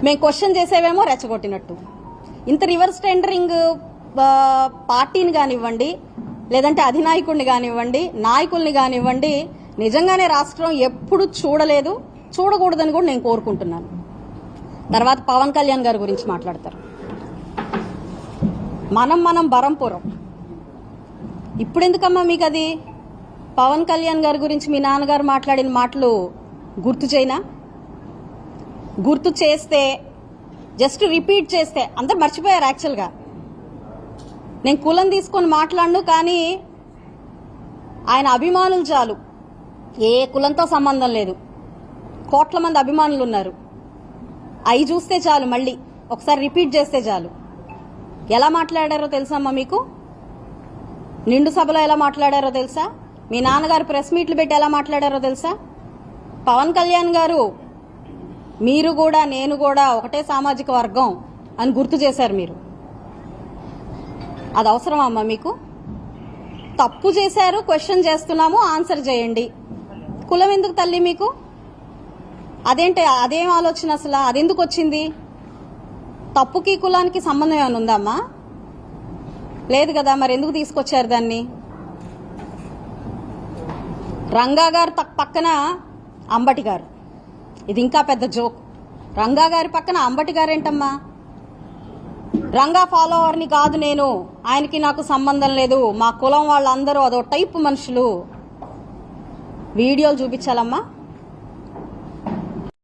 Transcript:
మేము క్వశ్చన్ చేసేవేమో రెచ్చగొట్టినట్టు. ఇంత reverse tendering పార్టీని కానివ్వండి, లేదంటే అధినాయకుడిని కానివ్వండి, నాయకుల్ని కానివ్వండి, నిజంగానే రాష్ట్రం ఎప్పుడు చూడలేదు, చూడకూడదని కూడా నేను కోరుకుంటున్నాను. తర్వాత పవన్ కళ్యాణ్ గారి గురించి మాట్లాడతారు. మనం బరంపురం. ఇప్పుడు ఎందుకమ్మా మీకు అది? పవన్ కళ్యాణ్ గారి గురించి మీ నాన్నగారు మాట్లాడిన మాటలు గుర్తు చేయనా? గుర్తు చేస్తే, జస్ట్ రిపీట్ చేస్తే అందరు మర్చిపోయారు. యాక్చువల్గా నేను కులం తీసుకొని మాట్లాడను, కానీ ఆయన అభిమానులు చాలు, ఏ కులంతో సంబంధం లేదు, కోట్ల మంది అభిమానులు ఉన్నారు. అవి చూస్తే చాలు, మళ్ళీ ఒకసారి రిపీట్ చేస్తే చాలు. ఎలా మాట్లాడారో తెలుసమ్మా మీకు? నిండు సభలో ఎలా మాట్లాడారో తెలుసా? మీ నాన్నగారు ప్రెస్ మీట్లు పెట్టి ఎలా మాట్లాడారో తెలుసా? పవన్ కళ్యాణ్ గారు మీరు కూడా నేను కూడా ఒకటే సామాజిక వర్గం అని గుర్తు చేశారు మీరు. అది అవసరమా అమ్మా మీకు? తప్పు చేశారు, క్వశ్చన్ చేస్తున్నాము, ఆన్సర్ చేయండి. కులం ఎందుకు తల్లి మీకు? అదేంటి, అదేం ఆలోచన అసలు? అదెందుకు వచ్చింది? తప్పుకి కులానికి సంబంధం ఏమైనా ఉందమ్మా? లేదు కదా, మరి ఎందుకు తీసుకొచ్చారు దాన్ని? రంగా గారు పక్కన అంబటి గారు, ఇది ఇంకా పెద్ద జోక్. రంగా గారి పక్కన అంబటి గారు ఏంటమ్మా? రంగా ఫాలోవర్ని కాదు నేను, ఆయనకి నాకు సంబంధం లేదు, మా కులం వాళ్ళందరూ అదో టైప్ మనుషులు. వీడియోలు చూపించాలమ్మా.